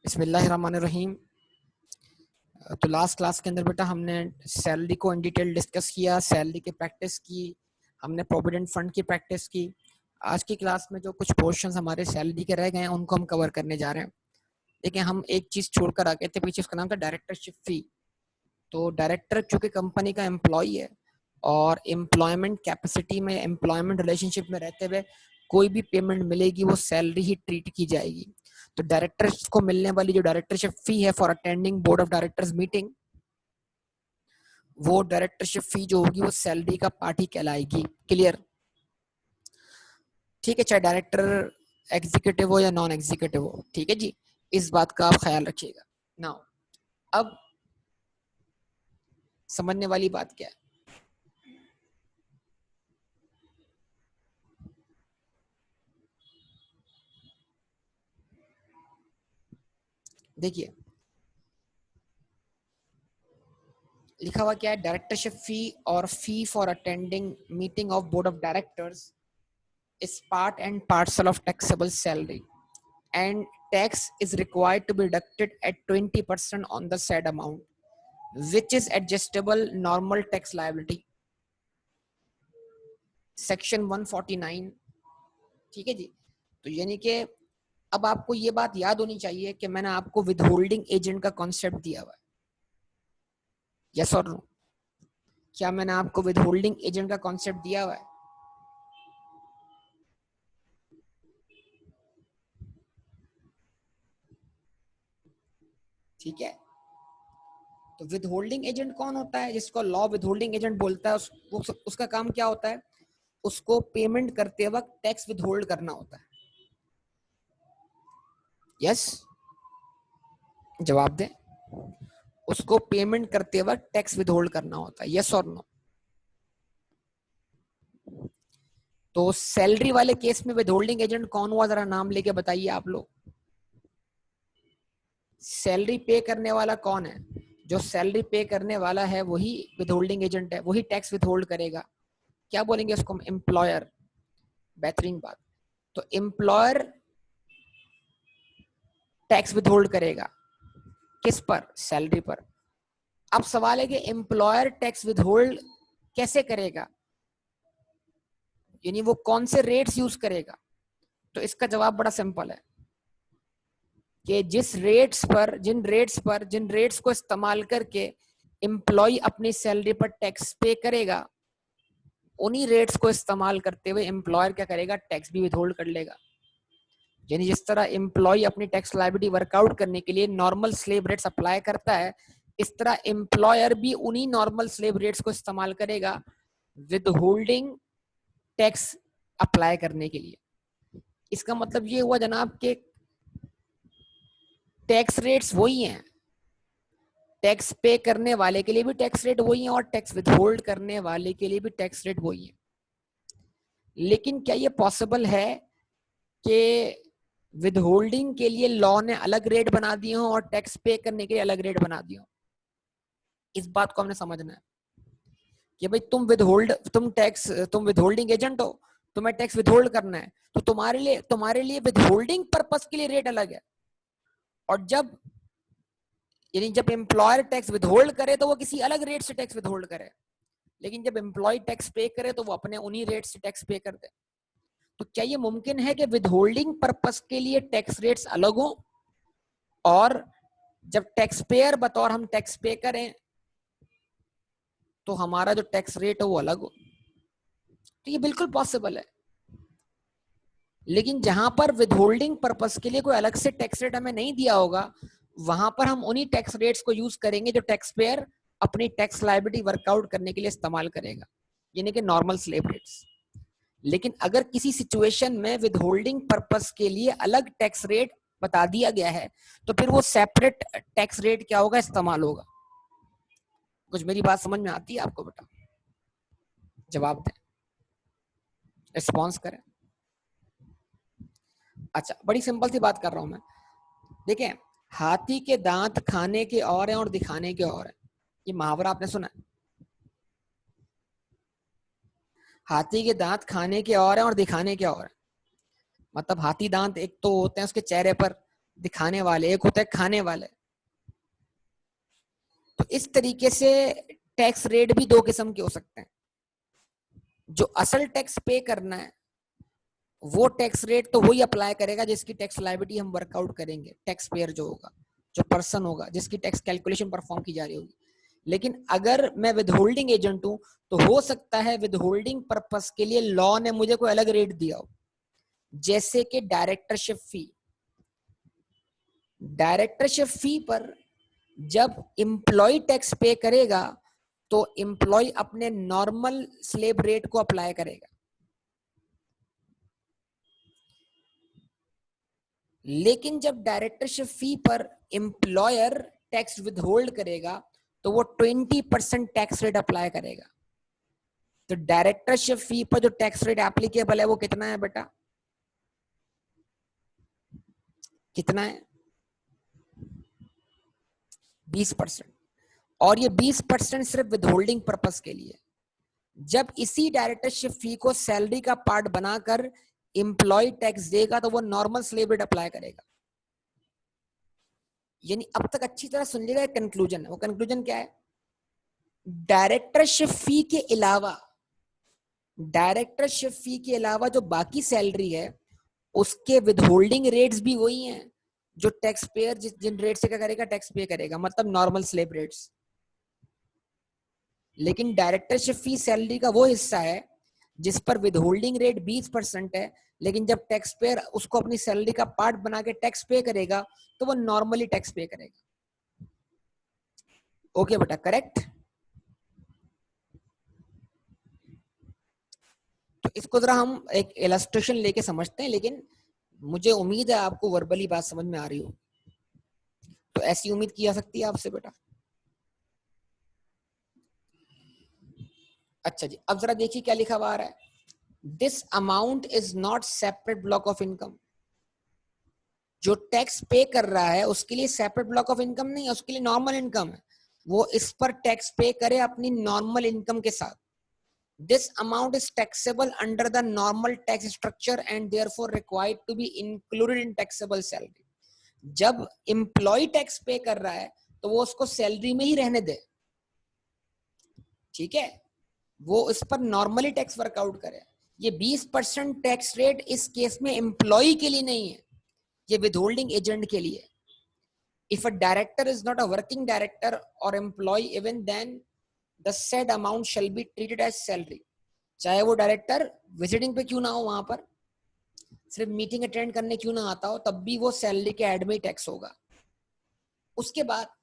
बिस्मिल्लाहिर्रहमानिर्रहीम। तो last class के अंदर बेटा हमने सैलरी को इन डिटेल डिस्कस किया, सैलरी की प्रैक्टिस की, हमने प्रोविडेंट फंड की प्रैक्टिस की। आज की क्लास में जो कुछ पोर्शंस हमारे सैलरी के रह गए हैं उनको हम कवर करने जा रहे हैं। देखिए, हम एक चीज़ छोड़कर आ गए थे पीछे, उसका नाम था डायरेक्टरशिप फी। तो डायरेक्टर चूँकि कंपनी का एम्प्लॉई है और एम्प्लॉयमेंट कैपेसिटी में, एम्प्लॉयमेंट रिलेशनशिप में रहते हुए कोई भी पेमेंट मिलेगी वो सैलरी ही ट्रीट की जाएगी। तो डायरेक्टर को मिलने वाली जो डायरेक्टरशिप फी है for attending board of directors meeting, वो डायरेक्टरशिप फी जो होगी वो सैलरी का पार्ट ही कहलाएगी। क्लियर? ठीक है, चाहे डायरेक्टर एग्जीक्यूटिव हो या नॉन एग्जीक्यूटिव हो। ठीक है जी, इस बात का आप ख्याल रखिएगा। नाउ अब समझने वाली बात क्या है, देखिए लिखा हुआ क्या है, डायरेक्टरशिप फी और fee for attending meeting of board of directors is part and parcel of taxable salary and tax is required to be deducted at 20% on the said amount which is adjustable normal tax liability section 149। ठीक है जी, तो यानी कि अब आपको ये बात याद होनी चाहिए कि मैंने आपको विदहोल्डिंग एजेंट का कॉन्सेप्ट दिया हुआ है। यस और नो? क्या मैंने आपको विदहोल्डिंग एजेंट का कॉन्सेप्ट दिया हुआ है? ठीक है, तो विदहोल्डिंग एजेंट कौन होता है? जिसको लॉ विदहोल्डिंग एजेंट बोलता है, उसका काम क्या होता है? उसको पेमेंट करते वक्त टैक्स विदहोल्ड करना होता है। यस, जवाब दें। उसको पेमेंट करते वक्त टैक्स विदहोल्ड करना होता है। यस और नो? तो सैलरी वाले केस में विदहोल्डिंग एजेंट कौन हुआ, जरा नाम लेके बताइए आप लोग। सैलरी पे करने वाला कौन है? जो सैलरी पे करने वाला है वही विदहोल्डिंग एजेंट है, वही टैक्स विदहोल्ड करेगा। क्या बोलेंगे उसको? एम्प्लॉयर। बेहतरीन बात। तो एम्प्लॉयर टैक्स विदहोल्ड करेगा किस पर? सैलरी पर। अब सवाल है कि एम्प्लॉयर टैक्स विदहोल्ड कैसे करेगा, यानी वो कौन से रेट्स यूज करेगा? तो इसका जवाब बड़ा सिंपल है कि जिन रेट्स को इस्तेमाल करके एम्प्लॉय अपनी सैलरी पर टैक्स पे करेगा, उन्हीं रेट्स को इस्तेमाल करते हुए एम्प्लॉयर क्या करेगा? टैक्स भी विदहोल्ड कर लेगा। यानी जिस तरह एम्प्लॉय अपनी टैक्स लायबिलिटी वर्कआउट करने के लिए नॉर्मल स्लेब रेट्स अप्लाई करता है, इस तरह एम्प्लॉयर भी उन्हीं नॉर्मल स्लेब रेट्स को इस्तेमाल करेगा विदहोल्डिंग टैक्स अप्लाई करने के लिए। इसका मतलब ये हुआ जनाब के टैक्स रेट्स वही हैं, टैक्स पे करने वाले के लिए भी टैक्स रेट वही है और टैक्स विदहोल्ड करने वाले के लिए भी टैक्स रेट वही है। लेकिन क्या ये पॉसिबल है कि विदहोल्डिंग के लिए लॉ ने अलग रेट बना दिए हो और टैक्स पे करने के लिए अलग रेट बना दिए हो? इस बात को हमने समझना है कि भाई तुम विदहोल्डिंग एजेंट हो, तुम्हें टैक्स विदहोल्ड करना है, तो तुम्हारे लिए विदहोल्डिंग पर्पस के लिए रेट अलग है। और जब एम्प्लॉयर टैक्स विदहोल्ड करे तो वो किसी अलग रेट से टैक्स विदहोल्ड करे, लेकिन जब एम्प्लॉय टैक्स पे करे तो वो अपने उन्हीं रेट से टैक्स पे कर दे। तो क्या ये मुमकिन है कि विदहोल्डिंग पर्पस के लिए टैक्स रेट्स अलग हो और जब टैक्स पेयर बतौर हम टैक्स पे करें तो हमारा जो टैक्स रेट है वो अलग हो? तो ये बिल्कुल पॉसिबल है। लेकिन जहां पर विदहोल्डिंग पर्पस के लिए कोई अलग से टैक्स रेट हमें नहीं दिया होगा, वहां पर हम उन्हीं टैक्स रेट्स को यूज करेंगे जो टैक्स पेयर अपनी टैक्स लायबिलिटी वर्कआउट करने के लिए इस्तेमाल करेगा, यानी कि नॉर्मल स्लेब रेट्स। लेकिन अगर किसी सिचुएशन में विदहोल्डिंग पर्पस के लिए अलग टैक्स रेट बता दिया गया है तो फिर वो सेपरेट टैक्स रेट क्या होगा? इस्तेमाल होगा। कुछ मेरी बात समझ में आती है आपको बेटा? जवाब दें, रिस्पॉन्स करें। अच्छा, बड़ी सिंपल सी बात कर रहा हूं मैं। देखें, हाथी के दांत खाने के और हैं और दिखाने के और हैं। ये मुहावरा आपने सुना है? हाथी के दांत खाने के और हैं और दिखाने के और हैं। मतलब हाथी दांत एक तो होते हैं उसके चेहरे पर, दिखाने वाले, एक होता है खाने वाले। तो इस तरीके से टैक्स रेट भी दो किस्म के हो सकते हैं। जो असल टैक्स पे करना है वो टैक्स रेट तो वही अप्लाई करेगा जिसकी टैक्स लायबिलिटी हम वर्कआउट करेंगे, टैक्स पेयर जो होगा, जो पर्सन होगा जिसकी टैक्स कैलकुलेशन परफॉर्म की जा रही होगी। लेकिन अगर मैं विदहोल्डिंग एजेंट हूं तो हो सकता है विदहोल्डिंग पर्पस के लिए लॉ ने मुझे कोई अलग रेट दिया हो, जैसे कि डायरेक्टरशिप फी। डायरेक्टरशिप फी पर जब एम्प्लॉय टैक्स पे करेगा तो एम्प्लॉय अपने नॉर्मल स्लेब रेट को अप्लाई करेगा, लेकिन जब डायरेक्टरशिप फी पर एम्प्लॉयर टैक्स विदहोल्ड करेगा तो वो 20% टैक्स रेट अप्लाई करेगा। तो डायरेक्टरशिप फी पर जो टैक्स रेट एप्लीकेबल है वो कितना है बेटा, कितना है? 20%। और ये 20% सिर्फ विदहोल्डिंग पर्पस के लिए। जब इसी डायरेक्टरशिप फी को सैलरी का पार्ट बनाकर एम्प्लॉय टैक्स देगा तो वो नॉर्मल स्लेब रेट अप्लाई करेगा। यानी अब तक अच्छी तरह सुन लीजिएगा, कंक्लूजन है। वो कंक्लूजन क्या है? डायरेक्टरशिप फी के अलावा, डायरेक्टरशिप फी के अलावा जो बाकी सैलरी है उसके विदहोल्डिंग रेट्स भी वही हैं जो टैक्स पेयर जिन रेट से क्या करेगा, टैक्स पे करेगा, मतलब नॉर्मल स्लेब रेट्स। लेकिन डायरेक्टरशिप फी सैलरी का वो हिस्सा है जिस पर विदहोल्डिंग रेट 20% है, लेकिन जब टैक्स पेयर उसको अपनी सैलरी का पार्ट बना के टैक्स पे करेगा तो वो नॉर्मली टैक्स पे करेगा। ओके बेटा, करेक्ट। तो इसको जरा हम एक इलस्ट्रेशन लेके समझते हैं, लेकिन मुझे उम्मीद है आपको वर्बली बात समझ में आ रही हो। तो ऐसी उम्मीद की जा सकती है आपसे बेटा। अच्छा जी, अब जरा देखिए क्या लिखा हुआ आ रहा है। This amount is not separate block of income. जो टैक्स पे कर रहा है उसके लिए सेपरेट ब्लॉक ऑफ इनकम नहीं है, उसके लिए नॉर्मल इनकम है। वो इस पर टैक्स पे करे अपनी नॉर्मल इनकम के साथ। This amount is taxable under the normal tax structure and therefore required to be included in taxable salary. जब एम्प्लॉय टैक्स पे कर रहा है तो वो उसको सैलरी में ही रहने दे, ठीक है, वो इस पर नॉर्मली टैक्स वर्कआउट करे। ये 20% टैक्स रेट इस केस में एम्प्लॉय के लिए नहीं है, ये विदहोल्डिंग एजेंट के लिए। If a director is not a working director or employee, even then the said amount shall be treated as salary। चाहे वो डायरेक्टर विजिटिंग पे क्यों ना हो, वहां पर सिर्फ मीटिंग अटेंड करने क्यों ना आता हो, तब भी वो सैलरी के एड में ही टैक्स होगा। उसके बाद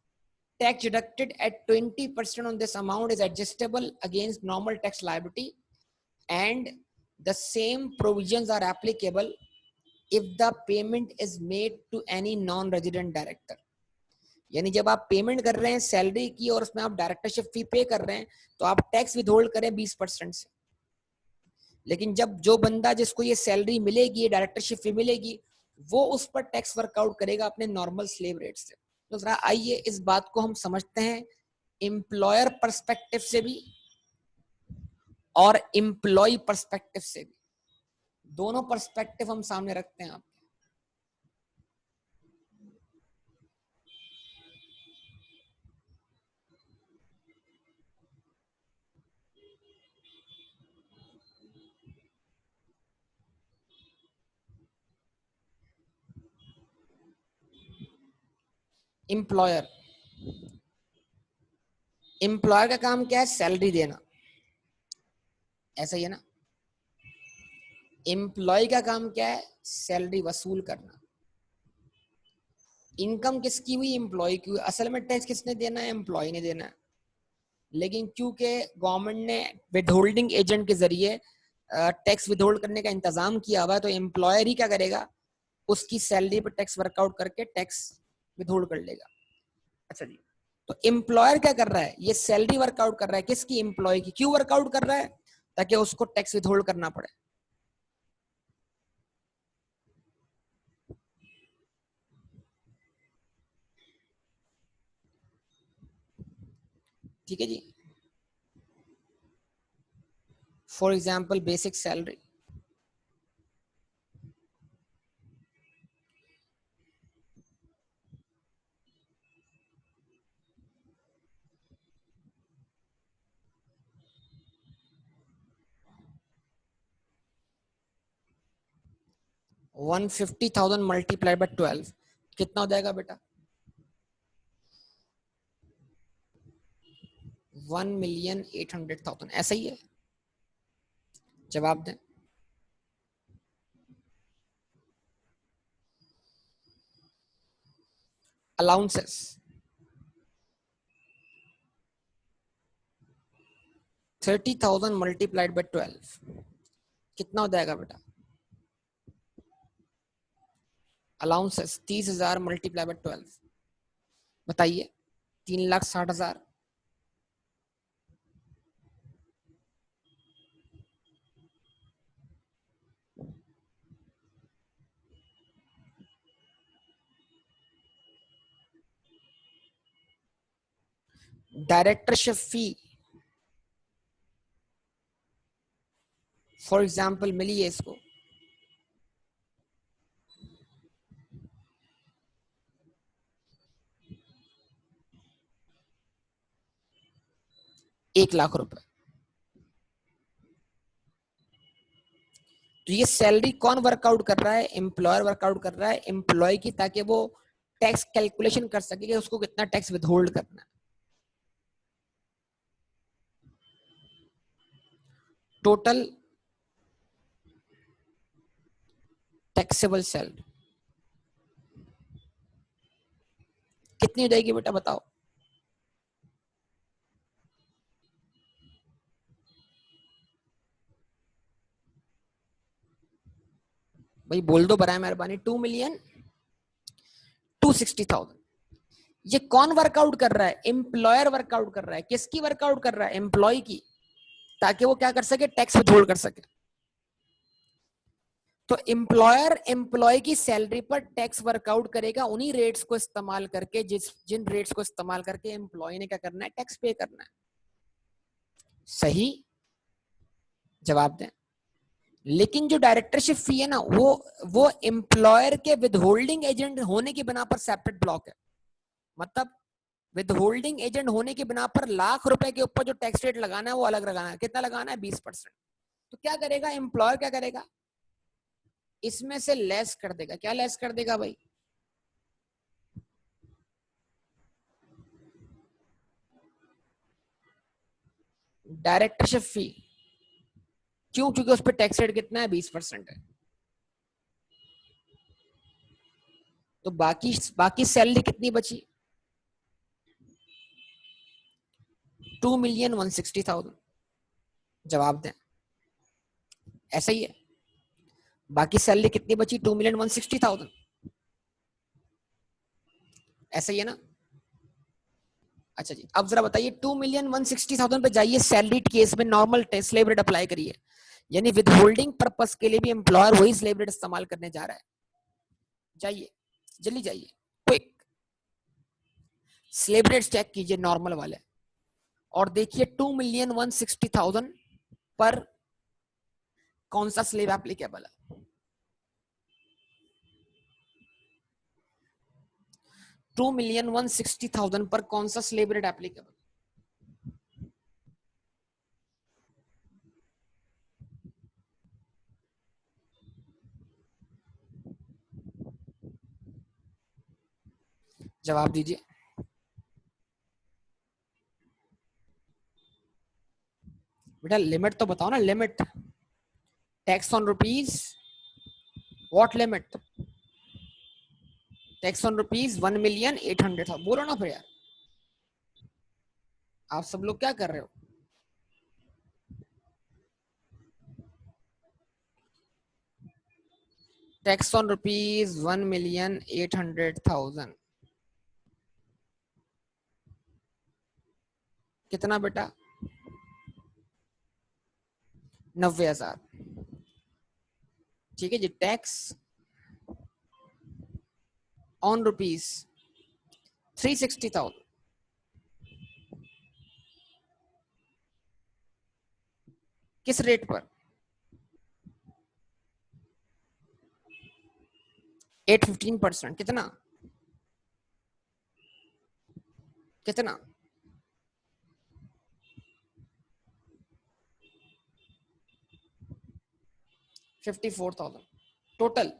tax deducted at 20% on this amount is adjustable against normal tax liability and the same provisions are applicable if the payment is made to any non-resident director। यानी जब आप पेमेंट कर रहे हैं सैलरी की और उसमें आप डायरेक्टरशिप फी पे कर रहे हैं तो आप टैक्स विदहोल्ड करें 20% से। लेकिन जब जो बंदा जिसको ये सैलरी मिलेगी, डायरेक्टरशिप फी मिलेगी, वो उस पर टैक्स वर्कआउट करेगा अपने नॉर्मल स्लेब रेट से। तो जरा आइए इस बात को हम समझते हैं एम्प्लॉयर पर्सपेक्टिव से भी और एम्प्लॉय पर्सपेक्टिव से भी। दोनों पर्सपेक्टिव हम सामने रखते हैं आप। एम्प्लॉयर, एम्प्लॉयर का काम क्या है? सैलरी देना, ऐसा ही है ना। एम्प्लॉय का काम क्या है? सैलरी वसूल करना। इनकम किसकी हुई? एम्प्लॉय की हुई। असल में टैक्स किसने देना है? एम्प्लॉय ने देना है। लेकिन क्योंकि गवर्नमेंट ने विदहोल्डिंग एजेंट के जरिए टैक्स विदहोल्ड करने का इंतजाम किया हुआ है, तो एम्प्लॉयर ही क्या करेगा? उसकी सैलरी पर टैक्स वर्कआउट करके टैक्स विदहोल्ड कर लेगा। अच्छा जी, तो एम्प्लॉयर क्या कर रहा है? ये सैलरी वर्कआउट कर रहा है किसकी? एम्प्लॉय की। क्यों वर्कआउट कर रहा है? ताकि उसको टैक्स विदहोल्ड करना पड़े। ठीक है जी। For example basic salary, 150,000 multiply by 12 कितना हो जाएगा बेटा? 1,800,000। ऐसा ही है? जवाब दें। अलाउंसेस 30,000 मल्टीप्लाइड बाय 12 कितना हो जाएगा बेटा? अलाउंसेस 30,000 मल्टीप्लाई बाय 12 बताइए। 3,60,000। डायरेक्टरशिप फी फॉर एग्जाम्पल मिली है इसको, ₹1,00,000। तो ये सैलरी कौन वर्कआउट कर रहा है? एम्प्लॉयर वर्कआउट कर रहा है एम्प्लॉय की, ताकि वो टैक्स कैलकुलेशन कर सके कि उसको कितना टैक्स विथहोल्ड करना है। टोटल टैक्सेबल सैलरी कितनी हो जाएगी बेटा बताओ? भाई बोल दो बराए मेहरबानी। 2,260,000। ये कौन वर्कआउट कर रहा है? एम्प्लॉयर वर्कआउट कर रहा है। किसकी वर्कआउट कर रहा है? एम्प्लॉय की, ताकि वो क्या कर सके? टैक्स विथहोल्ड कर सके। तो एम्प्लॉयर एम्प्लॉय की सैलरी पर टैक्स वर्कआउट करेगा उन्हीं रेट्स को इस्तेमाल करके, जिन रेट्स को इस्तेमाल करके एम्प्लॉय ने क्या करना है? टैक्स पे करना है। सही? जवाब दें। लेकिन जो डायरेक्टरशिप फी है ना, वो एम्प्लॉयर के विदहोल्डिंग एजेंट होने की बिना पर सेपरेट ब्लॉक है। मतलब विदहोल्डिंग एजेंट होने की बिना पर ₹1,00,000 के ऊपर जो टैक्स रेट लगाना है वो अलग लगाना है। कितना लगाना है? 20%। तो क्या करेगा एम्प्लॉयर? क्या करेगा? इसमें से लेस कर देगा। क्या लेस कर देगा भाई? डायरेक्टरशिप फी। क्यों? क्योंकि उस पर टैक्स रेट कितना है? 20% है। तो बाकी सैलरी कितनी बची? 2,160,000। जवाब दें। ऐसा ही है? बाकी सैलरी कितनी बची? 2,160,000। ऐसा ही है ना? अच्छा जी, अब जरा बताइए 2,160,000 पे जाइए, सैलरीड केस में नॉर्मल स्लेव रेट अप्लाई करिए। यानी विद होल्डिंग पर्पस के लिए भी एम्प्लॉयर वही स्लेव रेट इस्तेमाल करने जा रहा है। जाइए, जल्दी जाइए, क्विक। स्लेव रेट चेक कीजिए नॉर्मल वाले, और देखिए 2,160,000 पर कौन सा स्लेव एप्लीकेबल है। 2,160,000 पर कौन सा स्लेव रेट एप्लीकेबल? जवाब दीजिए। बेटा लिमिट तो बताओ ना, limit. Tax on rupees, what limit? Tax on rupees 1,800,000 था। बोलो ना फिर यार, आप सब लोग क्या कर रहे हो? टैक्स ऑन रुपीज 1,800,000 कितना बेटा? 90,000। ठीक है जी। टैक्स ऑन रुपीज 360,000 किस रेट पर? 815%। कितना? कितना? 54,000 टोटल।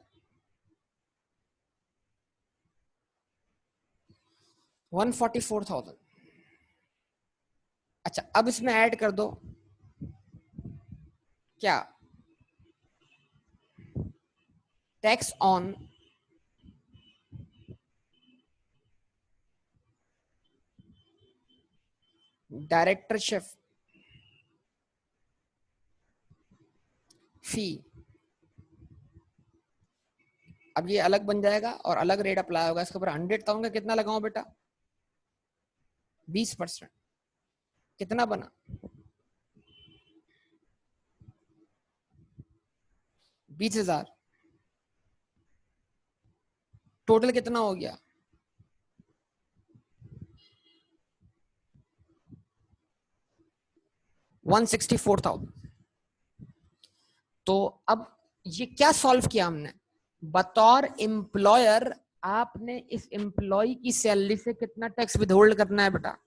144,000। अच्छा, अब इसमें ऐड कर दो क्या, टैक्स ऑन डायरेक्टरशिप फी। अब ये अलग बन जाएगा और अलग रेट अप्लाई होगा इसके ऊपर। 100,000 का कितना लगाऊं बेटा, 20%, कितना बना 20,000। टोटल कितना हो गया 164,000। तो अब ये क्या सॉल्व किया हमने, बतौर एम्प्लॉयर आपने इस एम्प्लॉय की सैलरी से कितना टैक्स विदहोल्ड करना है बेटा,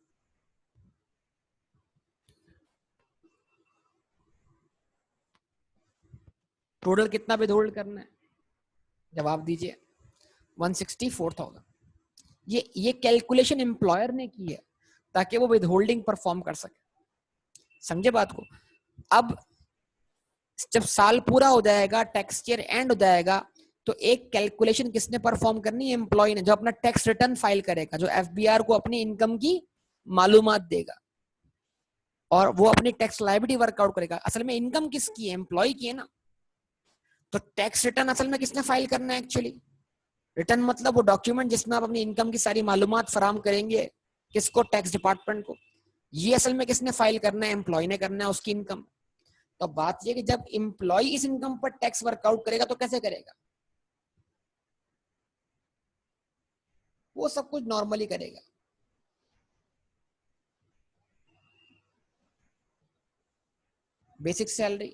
टोटल कितना विदहोल्ड करना है, जवाब दीजिए 164,000। ये कैलकुलेशन एम्प्लॉयर ने की है ताकि वो विदहोल्डिंग परफॉर्म कर सके, समझे बात को। अब जब साल पूरा हो जाएगा, टैक्स ईयर एंड हो जाएगा, तो एक कैलकुलेशन किसने परफॉर्म करनी है, एम्प्लॉय ने, जो अपना टैक्स रिटर्न फाइल करेगा, जो एफबीआर को अपनी इनकम की मालूमात देगा और वो अपनी टैक्स लायबिलिटी वर्कआउट करेगा। असल में इनकम किसकी है, एम्प्लॉय की है ना। तो टैक्स रिटर्न असल में किसने फाइल करना है एक्चुअली, रिटर्न मतलब वो डॉक्यूमेंट जिसमें आप अपनी इनकम की सारी मालूमात फराम करेंगे किसको, टैक्स डिपार्टमेंट को। ये असल में किसने फाइल करना है, एम्प्लॉय ने करना है उसकी इनकम। तो बात ये कि जब एम्प्लॉय इस इनकम पर टैक्स वर्कआउट करेगा तो कैसे करेगा, वो सब कुछ नॉर्मली करेगा। बेसिक सैलरी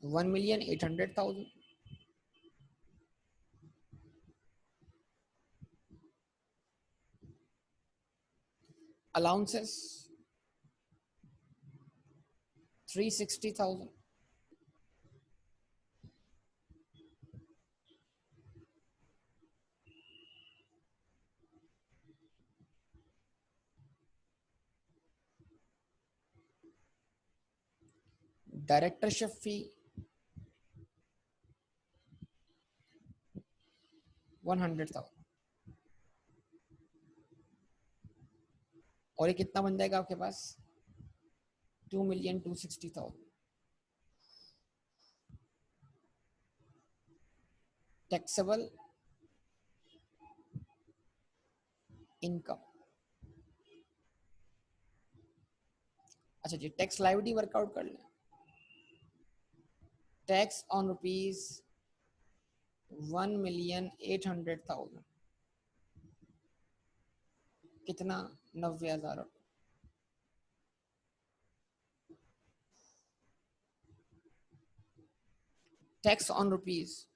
1,800,000, अलाउंसेस 360,000, डायरेक्टरशिप फी 100,000। और ये कितना बन जाएगा आपके पास, 2,260,000। Taxable income. अच्छा जी, टैक्स लायबिलिटी वर्कआउट कर लें। टैक्स ऑन रुपीज 1,800,000, कितना, 90,000। टैक्स ऑन रुपीज,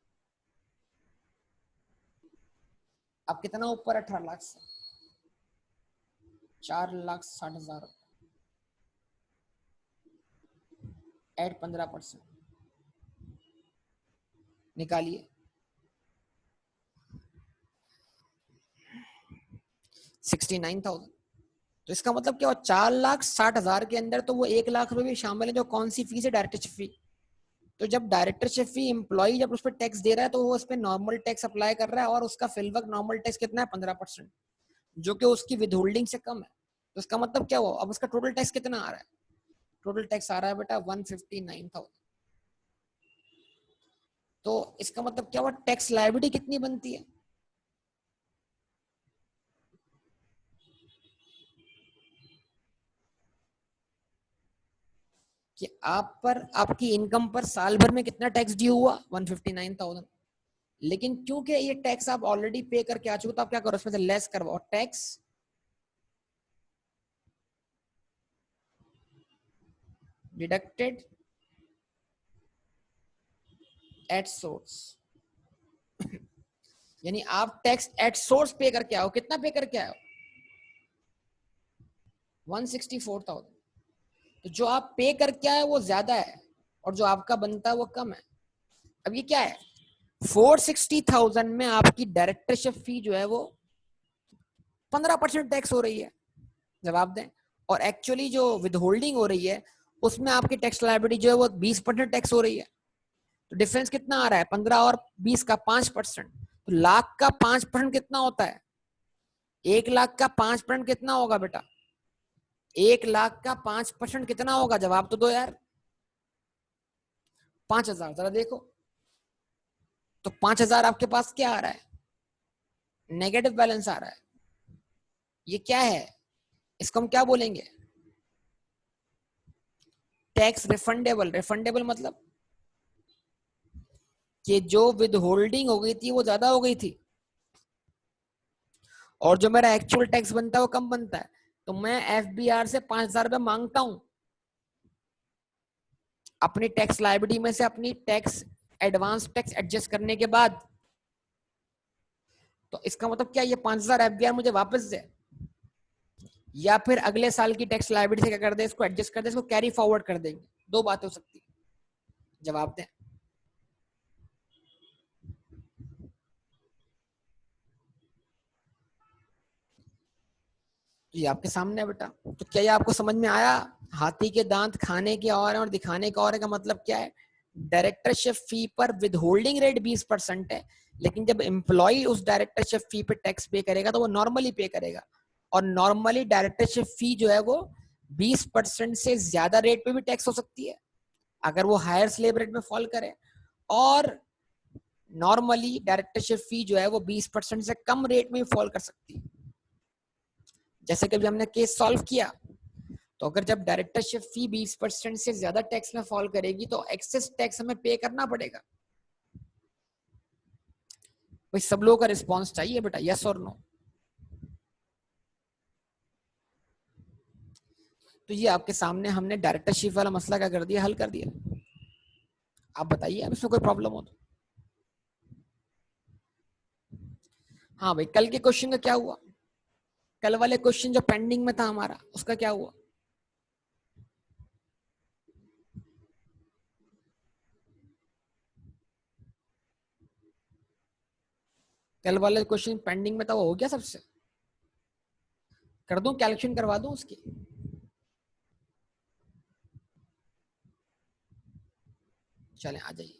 अब कितना ऊपर, 18 लाख से 4,60,000, एड 15%, निकालिए 69,000। तो इसका मतलब क्या, 4,60,000 के अंदर तो वो 1,00,000 रुपए भी शामिल है, जो कौन सी फीस है, डायरेक्टरशिप फी। तो जब डायरेक्टरशिप फी एम्प्लॉय जब उस पर टैक्स दे रहा है तो वो उस पर नॉर्मल टैक्स अप्लाई कर रहा है, और उसका फिलवक नॉर्मल टैक्स कितना है, 15%, जो कि उसकी विदहोल्डिंग से कम है। तो इसका मतलब क्या हुआ, अब उसका टोटल टैक्स कितना आ रहा है, टोटल टैक्स आ रहा है बेटा 159,000। तो इसका मतलब क्या हुआ, टैक्स लायबिलिटी कितनी बनती है, कि आप पर, आपकी इनकम पर साल भर में कितना टैक्स ड्यू हुआ, 159,000। लेकिन क्योंकि ये टैक्स आप ऑलरेडी पे करके आ चुके, तो आप क्या करो, उसमें से लेस करवाओ, टैक्स डिडक्टेड एट सोर्स। यानी आप टैक्स एट सोर्स पे करके आओ, कितना पे करके आओ, 164,000। तो जो आप पे करके आए वो ज्यादा है और जो आपका बनता है वो कम है। अब ये क्या है, 460,000 में आपकी डायरेक्टरशिप फी जो है वो 15% टैक्स हो रही है, जवाब दें। और एक्चुअली जो विद होल्डिंग हो रही है उसमें आपकी टैक्स लायबिलिटी जो है वो 20% टैक्स हो रही है। तो डिफरेंस कितना आ रहा है? 15 और 20 का 5%। तो लाख का 5% कितना होता है? 1 लाख का 5% कितना होगा बेटा? 1 लाख का 5% कितना होगा? जवाब तो दो यार। 5,000। जरा देखो तो 5,000 आपके पास क्या आ रहा है? नेगेटिव बैलेंस आ रहा है। ये क्या है? इसको हम क्या बोलेंगे? Tax refundable. रिफंडेबल मतलब कि जो विद होल्डिंग हो गई थी वो ज्यादा हो गई थी और जो मेरा एक्चुअल टैक्स बनता है वो कम बनता है। तो मैं एफबीआर से 5,000 रुपए मांगता हूं अपनी टैक्स लायबिलिटी में से, अपनी टैक्स एडवांस टैक्स एडजस्ट करने के बाद। तो इसका मतलब क्या? ये 5,000 एफबीआर मुझे वापस दे, या फिर अगले साल की टैक्स लायबिलिटी से क्या कर दे, इसको एडजस्ट कर दे, इसको कैरी फॉरवर्ड कर देंगे। दो बातें हो सकती है, जवाब दें। ये आपके सामने है बेटा। तो क्या ये आपको समझ में आया? हाथी के दांत खाने के और है और दिखाने का और है का मतलब क्या है? डायरेक्टरशिप फी पर विद होल्डिंग रेट 20% है, लेकिन जब एम्प्लॉय उस डायरेक्टरशिप फी पे टैक्स पे करेगा तो वो नॉर्मली पे करेगा। और नॉर्मली डायरेक्टरशिप फी जो है वो 20% से ज्यादा रेट पे भी टैक्स हो सकती है अगर वो हायर स्लेब रेट में फॉल करे। और नॉर्मली डायरेक्टरशिप फी जो है वो 20% से कम रेट में फॉल कर सकती है। जैसे कभी हमने केस सॉल्व किया तो अगर जब डायरेक्टरशिप फी 20% से ज्यादा टैक्स में फॉल करेगी तो एक्सेस टैक्स हमें पे करना पड़ेगा। भाई सब लोगों का रिस्पॉन्स चाहिए बेटा, यस और नो। तो ये आपके सामने हमने डायरेक्टरशिप वाला मसला क्या कर दिया, हल कर दिया। आप बताइए अब इसमें कोई प्रॉब्लम हो तो। हाँ भाई, कल के क्वेश्चन का क्या हुआ? कल वाले क्वेश्चन जो पेंडिंग में था हमारा, उसका क्या हुआ? कल वाले क्वेश्चन पेंडिंग में था, वो हो गया सबसे? कर दूं, कैलकुलेशन करवा दूं उसकी? चले आ जाइए।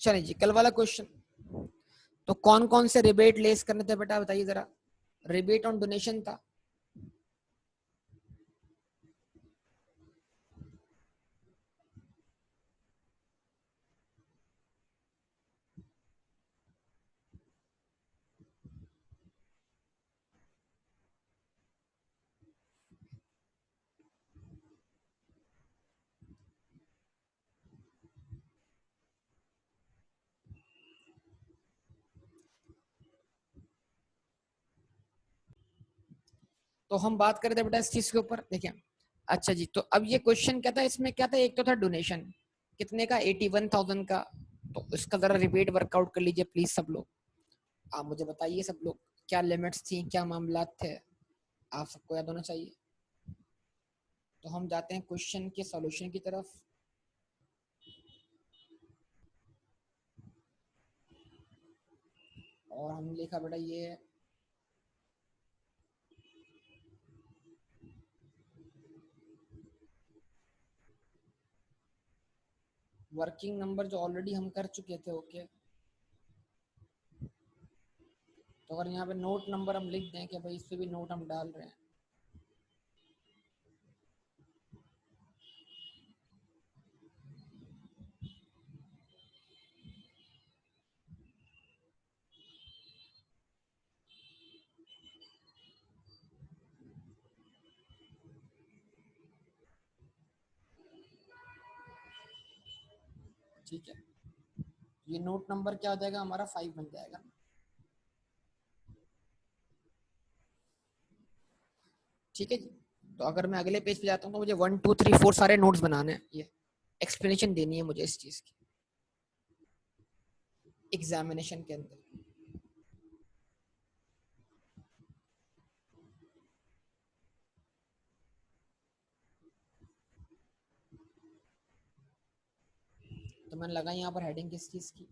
चलिए जी, कल वाला क्वेश्चन। तो कौन कौन से रिबेट लेस करने थे बेटा, बताइए जरा। रिबेट ऑन डोनेशन था। तो हम बात कर रहे थे बेटा इस चीज के ऊपर, देखिए। अच्छा जी, तो अब ये क्वेश्चन क्या था, इसमें क्या था? एक तो था डोनेशन कितने का, 81,000 का। तो इसका जरा रिबेट वर्कआउट कर लीजिए प्लीज सब लोग। आप मुझे बताइए सब लोग, क्या लिमिट्स थी, क्या मामला थे, आप सबको याद होना चाहिए। तो हम जाते हैं क्वेश्चन के सॉल्यूशन की तरफ। और हम लिखा बेटा ये वर्किंग नंबर जो ऑलरेडी हम कर चुके थे, ओके। तो अगर यहाँ पे नोट नंबर हम लिख दें कि भाई इस पे भी नोट हम डाल रहे हैं। ठीक है, ये नोट नंबर क्या हो जाएगा हमारा 5 बन जाएगा। ठीक है जी। तो अगर मैं अगले पेज पे जाता हूँ तो मुझे 1 2 3 4 सारे नोट्स बनाने हैं, ये एक्सप्लेनेशन देनी है मुझे इस चीज की एग्जामिनेशन के अंदर। तो मैंने लगाई यहाँ पर हेडिंग किस चीज की,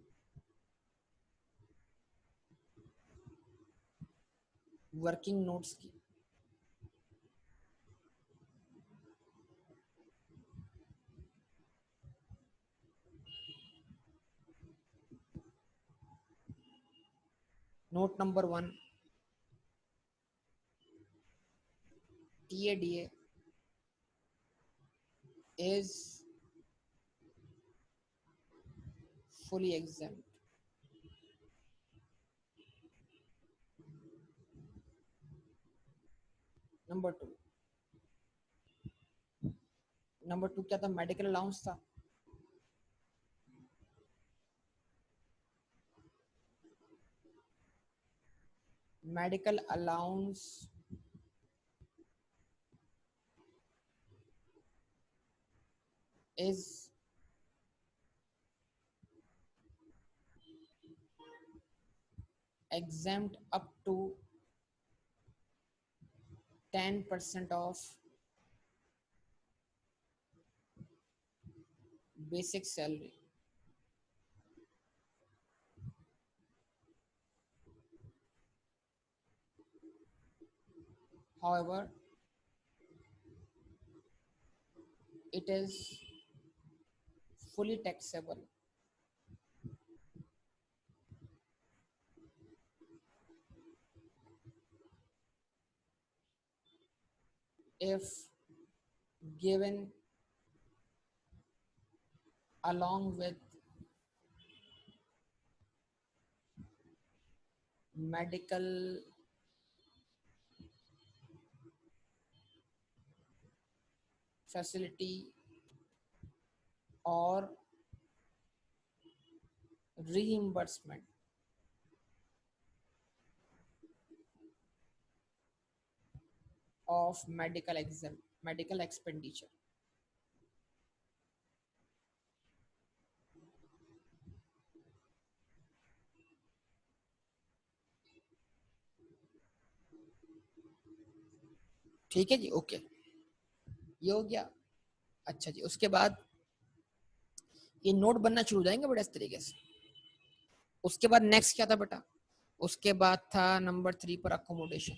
वर्किंग नोट्स की। Note number 1, TADA is fully exempt. Number two क्या था, मेडिकल अलाउंस था। Medical allowance is exempt up to 10% of basic salary. However, it is fully taxable if given along with medical facility or reimbursement of medical expenditure. ठीक है जी, okay, ये हो गया। अच्छा जी, उसके बाद ये नोट बनना शुरू हो जाएंगे बड़े इस तरीके से। उसके बाद नेक्स्ट क्या था बेटा, उसके बाद था नंबर 3 पर अकोमोडेशन।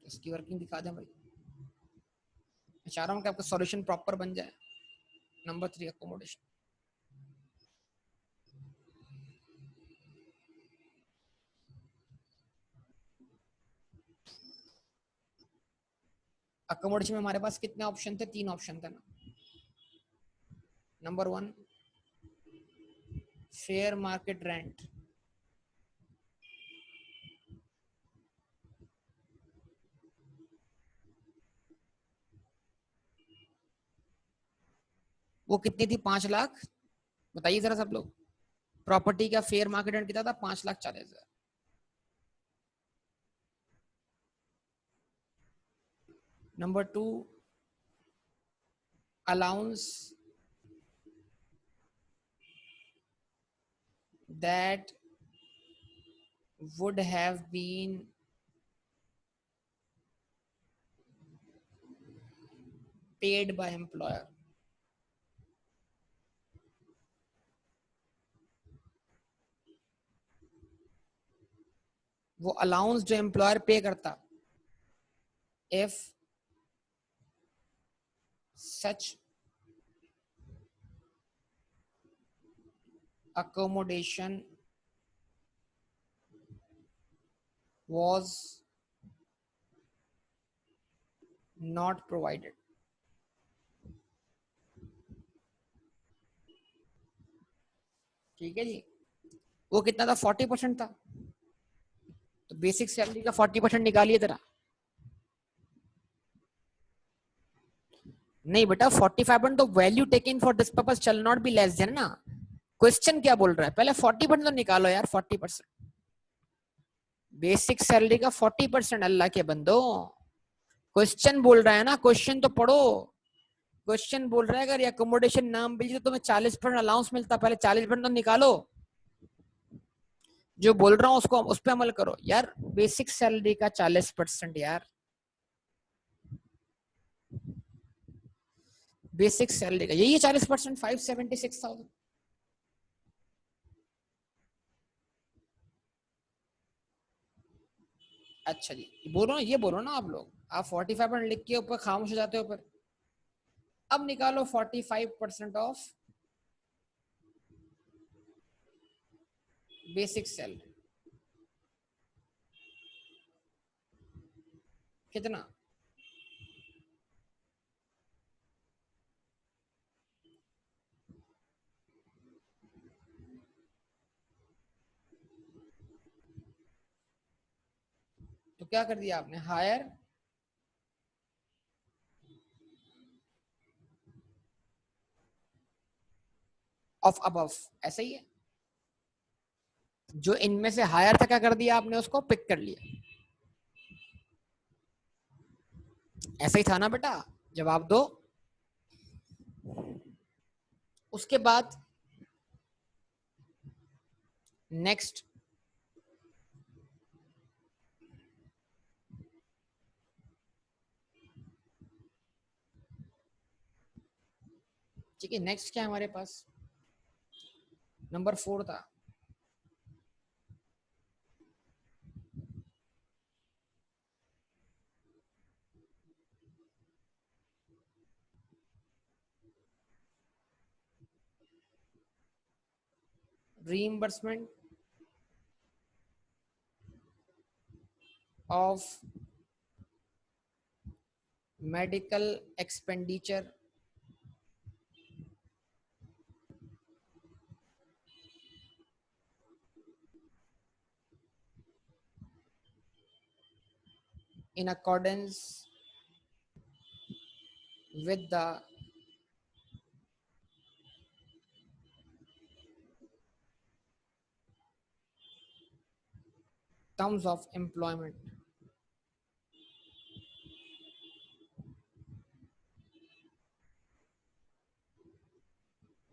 इसकी वर्किंग दिखा दें भाई, मैं चाह रहा हूँ कि आपका सॉल्यूशन प्रॉपर बन जाए। Number 3 accommodation. अकोमोडेशन में हमारे पास कितने ऑप्शन थे, 3 ऑप्शन थे ना। नंबर 1 फेयर मार्केट रेंट, वो कितनी थी, 5 लाख। बताइए जरा सब लोग, प्रॉपर्टी का फेयर मार्केट रेंट कितना था, 5,40,000। Number 2 allowance that would have been paid by employer। वो अलाउंस जो एम्प्लॉयर पे करता, if such accommodation was not provided। ठीक है जी, वो कितना था, 40% था। तो बेसिक सैलरी का 40% निकालिए जरा। नहीं बेटा 45% तो value taken for this purpose shall not be less than ना। क्वेश्चन क्या बोल रहा है, पहले 40% तो निकालो यार। 40% बेसिक सैलरी का 40%, अल्लाह के बंदो। क्वेश्चन बोल रहा है ना, क्वेश्चन तो पढ़ो। क्वेश्चन बोल रहा है अगर अकोमोडेशन नाम भेजी तो तुम्हें 40% अलाउंस मिलता, पहले 40% तो निकालो। जो बोल रहा हूँ उसको उस पर अमल करो यार। बेसिक सैलरी का 40% यार, बेसिक सैलरी का यही है 40%, 576,000। अच्छा जी, बोलो ना, ये बोलो ना आप लोग। आप 45% लिख के ऊपर खामोश हो जाते हो ऊपर। अब निकालो 45% ऑफ बेसिक सैलरी, कितना? तो क्या कर दिया आपने, हायर ऑफ अबव, ऐसा ही है। जो इनमें से हायर था क्या कर दिया आपने, उसको पिक कर लिया। ऐसा ही था ना बेटा, जवाब दो। उसके बाद नेक्स्ट, ठीक है, नेक्स्ट क्या है हमारे पास, नंबर 4 था। Reimbursement of medical expenditure in accordance with the terms of employment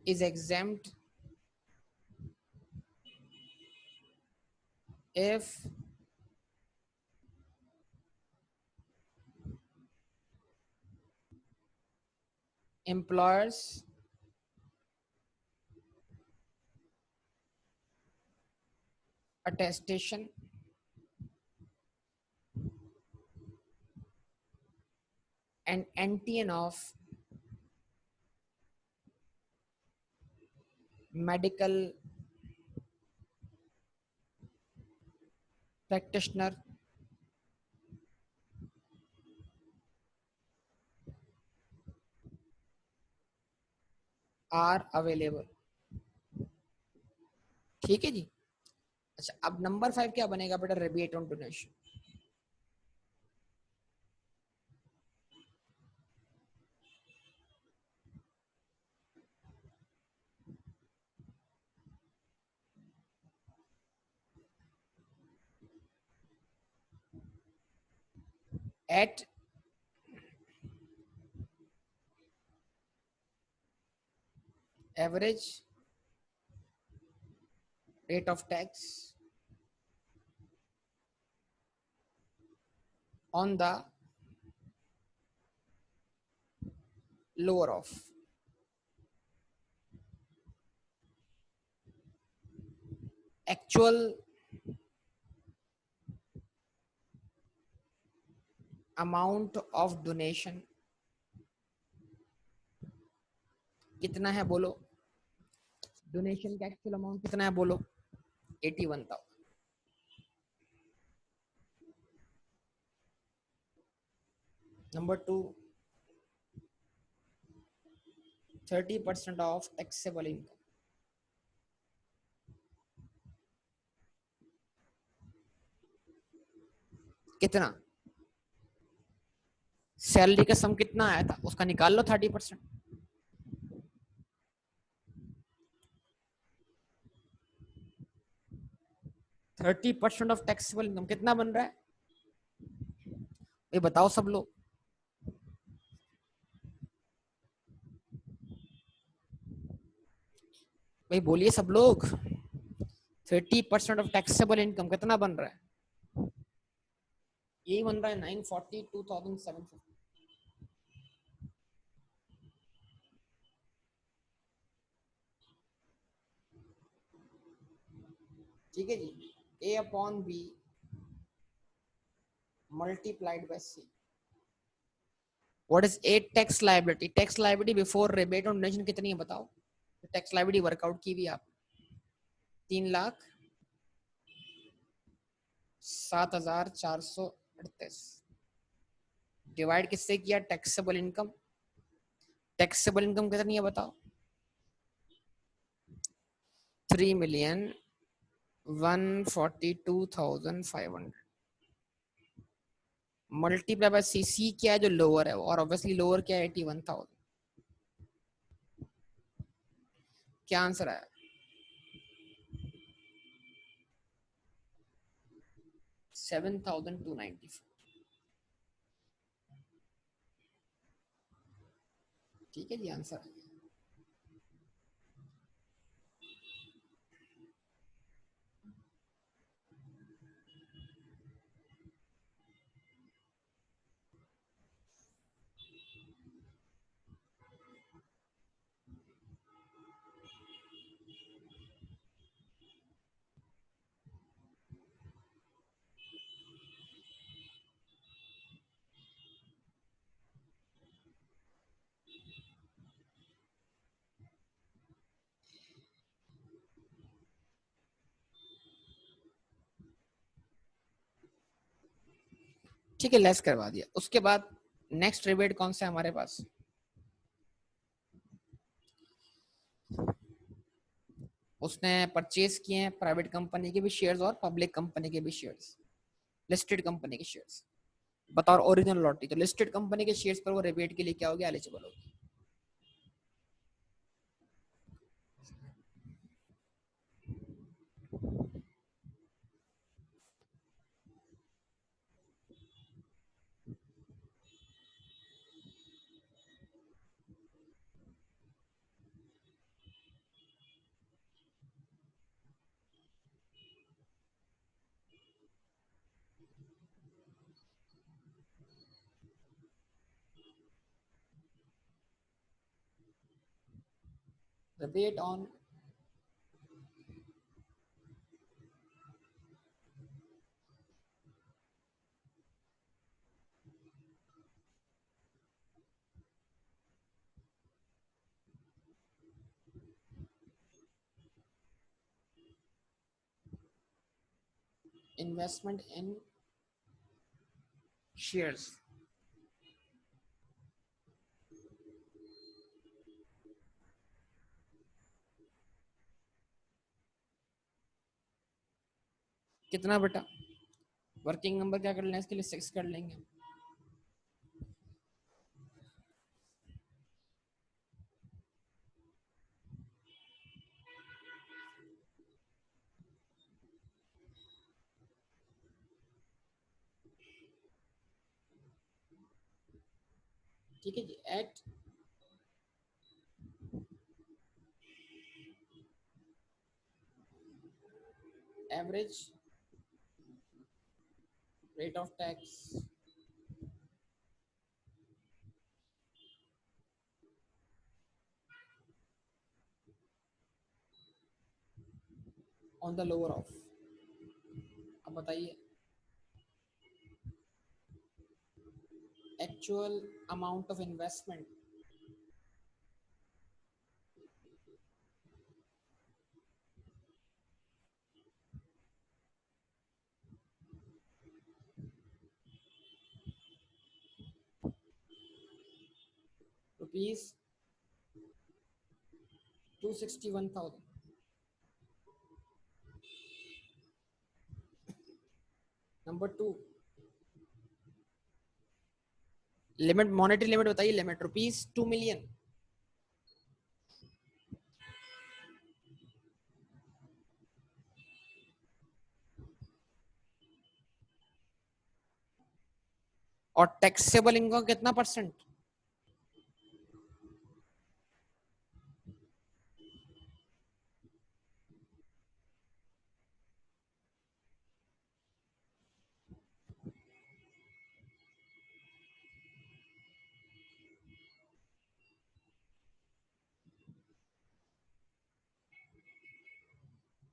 is exempt if employers attestation and NTN of medical practitioner are available। ठीक है जी। अच्छा, अब नंबर 5 क्या बनेगा बेटा, rebate on donation. At average rate of tax on the lower of actual amount of donation। कितना है बोलो, डोनेशन का एक्चुअल अमाउंट कितना है बोलो, 81,000। नंबर 2, 30% ऑफ टैक्सेबल इनकम, कितना? सैलरी का सम कितना आया था उसका निकाल लो 30%। 30% ऑफ टैक्सेबल इनकम कितना बन रहा है ये बताओ सब लोग। भाई बोलिए सब लोग। 30% ऑफ टैक्सेबल इनकम कितना बन रहा है? यही बन रहा है 942,750। ठीक है जी। A upon B multiplied by C. What is A tax liability? Tax liability before rebate और डोनेशन कितनी है बताओ? टैक्स लाइबिलिटी वर्कआउट की भी आप 3,07,438 डिवाइड किससे किया? Taxable income. टैक्सेबल इनकम कितनी है बताओ? 3,142,500 मल्टीप्लाई बाय सी। सी क्या है? जो लोअर है, और ऑब्वियसली लोअर क्या है? 81,000। क्या आंसर है? 7,294। ठीक है जी, आंसर है। ठीक है, लेस करवा दिया। उसके बाद नेक्स्ट रिबेट कौन सा है हमारे पास? उसने परचेज किए हैं प्राइवेट कंपनी के भी शेयर्स और पब्लिक कंपनी के भी शेयर्स, लिस्टेड कंपनी के शेयर्स। बताओ ओरिजिनल लॉटरी, तो लिस्टेड कंपनी के शेयर्स पर वो रिबेट के लिए क्या हो गया? एलिजिबल हो गया। Rebate on investment in shares. कितना बेटा? वर्किंग नंबर क्या कर लेना इसके लिए? 6 कर लेंगे। ठीक है जी। At average rate of tax on the lower of. अब बताइए actual amount of investment rupees 261,000। Number 2, limit, monetary limit बताइए, लिमिट ₹2 मिलियन। और टैक्सेबल इनकम कितना परसेंट?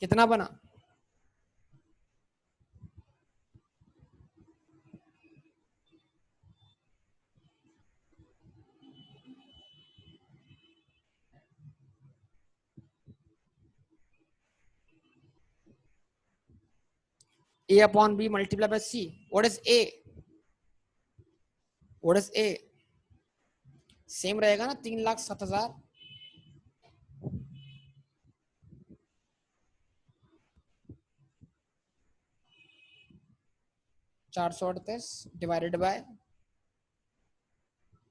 कितना बना? A upon B multiplied by C. What is A? What is A? Same रहेगा ना, 3,07,000। 438 divided by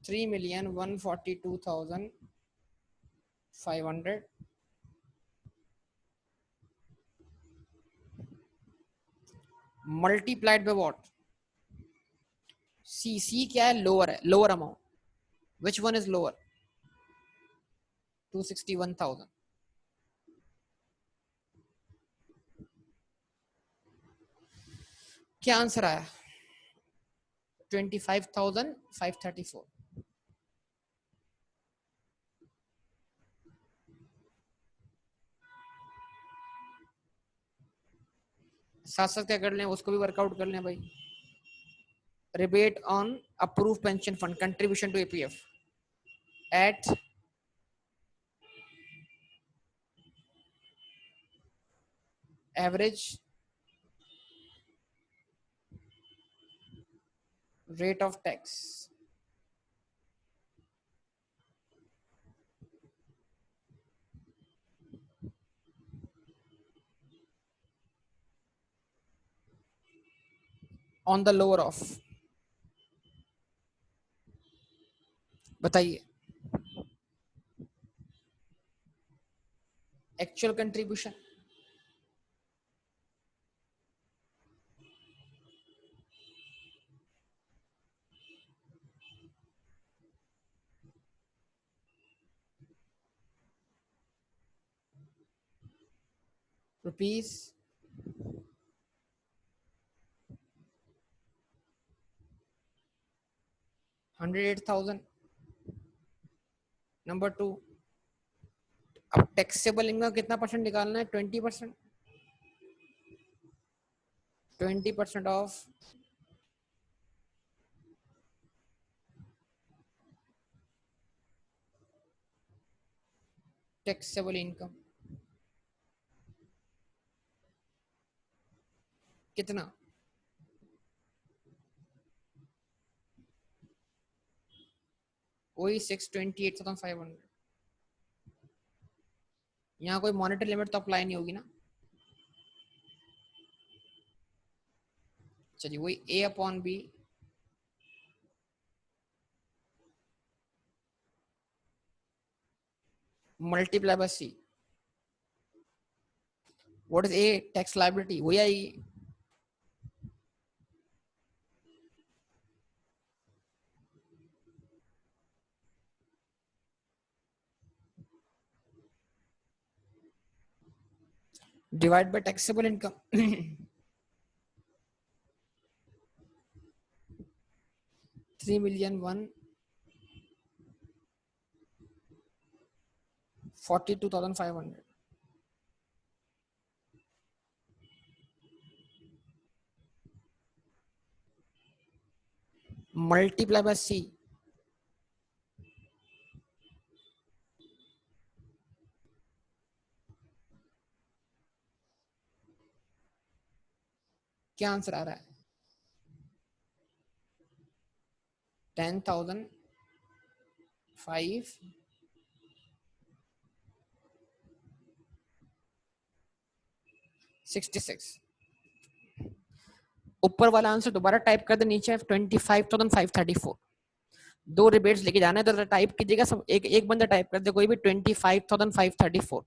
3,142,500 multiplied by what? C क्या है? लोअर है, lower amount. Which one is lower? 261,000। क्या आंसर आया? 25,534। साथ साथ क्या कर लें, उसको भी वर्कआउट कर लें भाई। Rebate on approve pension fund contribution to APF at average rate of tax on the lower of, बताइए। Actual contribution rupees 108,000। नंबर 2, अब टैक्सेबल इनकम कितना परसेंट निकालना है? 20%। 20% ऑफ टैक्सेबल इनकम कितना? वही 628,500। यहाँ कोई मॉनेटरी लिमिट तो अप्लाई नहीं होगी ना? चलिए, वही A upon B multiply by C. What is A? Tax liability, वही आएगी। Divide by taxable income 3,142,500 multiply by C. क्या आंसर आ रहा है? 10,566। ऊपर वाला आंसर दोबारा टाइप कर दे, नीचे 25,534। दो रिबेट्स लेके जाना है तो टाइप कीजिएगा सब, एक एक बंदा टाइप कर दे कोई भी 25,534।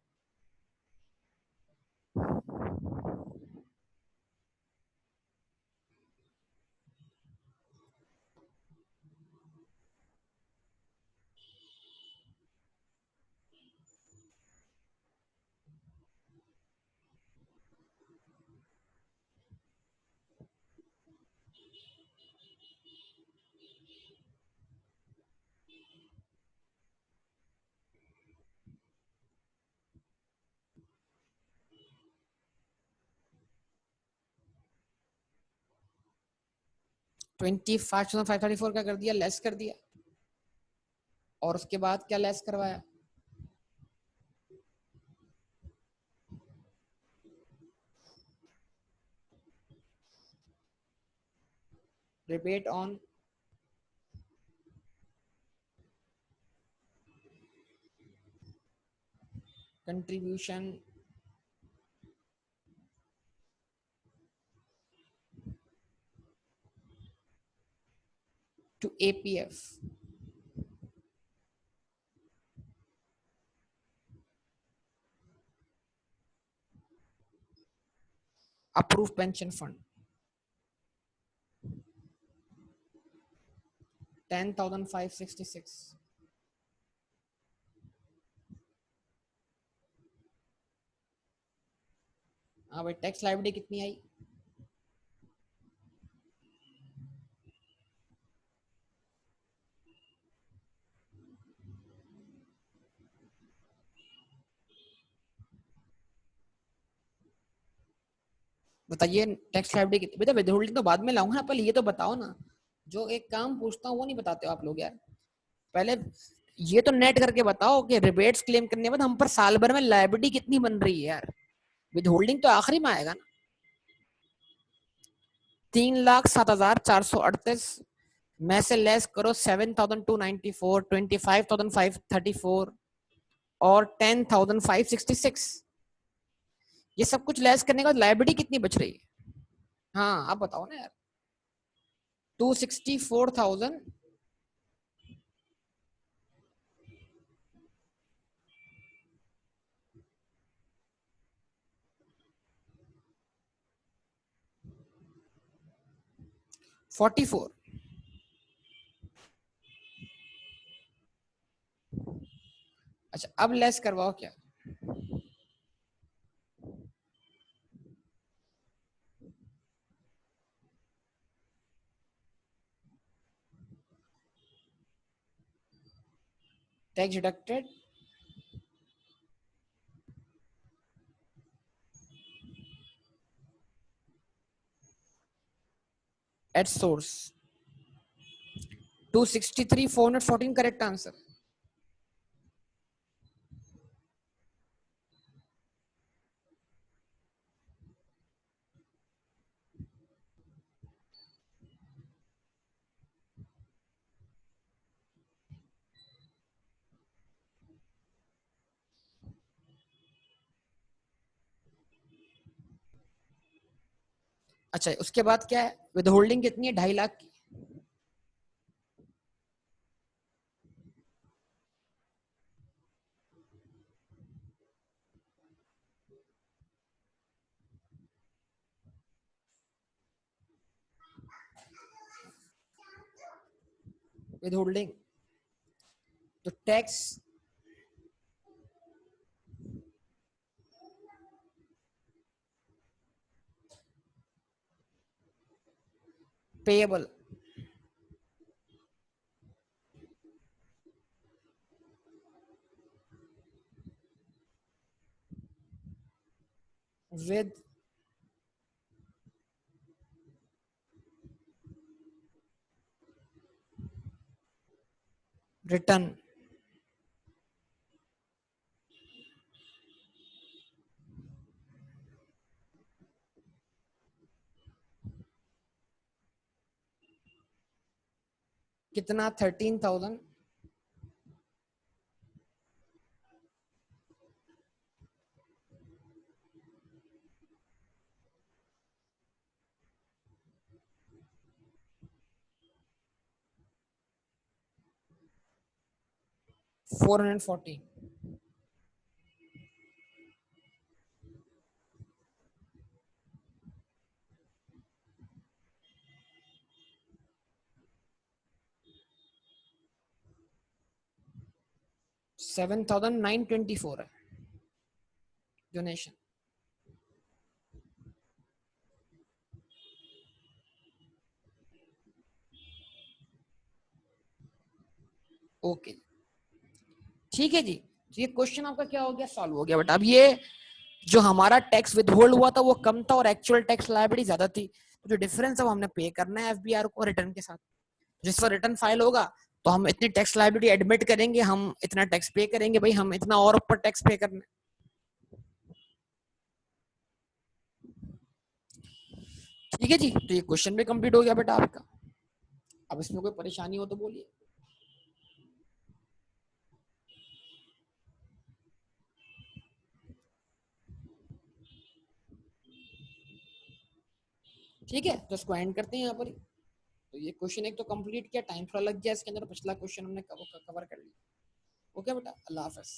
25,534 का कर दिया, लेस कर दिया, और उसके बाद क्या लेस करवाया? Rebate on contribution to APF, approve pension fund 10,566। हाँ भाई, टैक्स लायबिलिटी कितनी आई? बताइए टैक्स लायबिलिटी कितनी? बेटा विद होल्डिंग तो बाद में लाऊंगा, पहले ये तो बताओ ना। जो एक काम पूछता हूँ वो नहीं बताते हो आप लोग यार। पहले ये तो नेट करके बताओ कि रिबेट्स क्लेम करने के बाद हम पर साल भर में लायबिलिटी कितनी बन रही है यार। विद होल्डिंग तो आखिरी में आएगा ना। 3,07,438 में से लेस करो 7,294, 25,534 और 10,566। ये सब कुछ लेस करने के बाद लायबिलिटी कितनी बच रही है? हाँ आप बताओ ना यार। 264,000। 44। अच्छा अब लेस करवाओ क्या? Tax deducted at source 263,414 correct answer. अच्छा उसके बाद क्या है? विद होल्डिंग कितनी है? 2.5 लाख की। विद होल्डिंग तो टैक्स पेएबल विद रिटर्न। कितना? 13,000। 440। $7,924 है डोनेशन। ओके ठीक है जी। तो ये क्वेश्चन आपका क्या हो गया, सॉल्व हो गया। बट अब ये जो हमारा टैक्स विथहोल्ड हुआ था वो कम था और एक्चुअल टैक्स लायबिलिटी ज्यादा थी, तो जो डिफरेंस है वो हमने पे करना है एफबीआर को रिटर्न के साथ। जिस पर रिटर्न फाइल होगा तो हम इतनी टैक्स लायबिलिटी एडमिट करेंगे, हम इतना टैक्स पे करेंगे, भाई हम इतना और ऊपर टैक्स पे करना है। ठीक है जी, तो ये क्वेश्चन भी कंप्लीट हो गया बेटा आपका। अब इसमें कोई परेशानी हो तो बोलिए। ठीक है, तो इसको एंड करते हैं यहाँ पर। तो ये क्वेश्चन एक तो कंप्लीट किया, टाइम थोड़ा लग गया इसके अंदर, पिछला क्वेश्चन हमने कवर कर लिया। ओके बेटा, अल्लाह हाफिज।